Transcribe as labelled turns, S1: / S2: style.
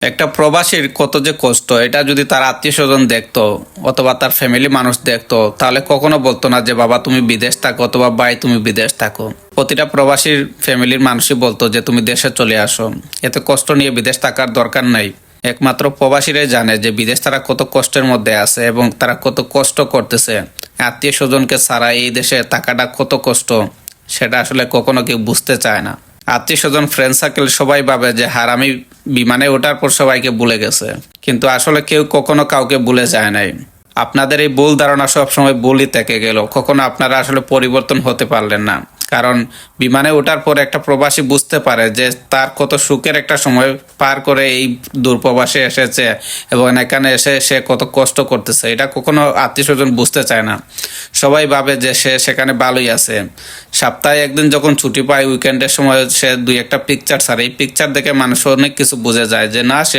S1: একটা প্রবাসীর কত যে কষ্ট এটা যদি তার আত্মীয় স্বজন দেখতো অথবা তার ফ্যামিলি মানুষ দেখতো তাহলে কখনো বলতো না যে বাবা তুমি বিদেশ থাকো অথবা ভাই তুমি বিদেশ থাকো। প্রতিটা প্রবাসীর ফ্যামিলির মানুষই বলতো যে তুমি দেশে চলে আসো, এত কষ্ট নিয়ে বিদেশ থাকার দরকার নাই। একমাত্র প্রবাসীরাই জানে যে বিদেশ তারা কত কষ্টের মধ্যে আছে এবং তারা কত কষ্ট করতেছে। আত্মীয় স্বজনকে ছাড়া এই দেশে থাকাটা কত কষ্ট সেটা আসলে কখনো কেউ বুঝতে চায় না। আত্মীয় স্বজন ফ্রেন্ড সার্কেল সবাই ভাবে যে হারামি বিমানে ওঠার পর সবাইকে ভুলে গেছে, কিন্তু আসলে কেউ কখনো কাউকে ভুলে যায় নাই। আপনাদের এই ভুল ধারণা সবসময় ভুলই থেকে গেল, কখনো আপনারা আসলে পরিবর্তন হতে পারলেন না। কারণ বিমানে ওঠার পর একটা প্রবাসী বুঝতে পারে যে তার কত সুখের একটা সময় পার করে এই দূরপ্রবাসে এসেছে এবং এখানে এসে সে কত কষ্ট করতেছে, এটা কখনো আত্মীয় স্বজন বুঝতে চায় না। সবাই ভাবে যে সে সেখানে ভালোই আছে। সপ্তাহে একদিন যখন ছুটি পায় উইকেন্ডের সময় সে দুই একটা পিকচার ছাড়ে, এই পিকচার দেখে মানুষ অনেক কিছু বুঝে যায় যে না সে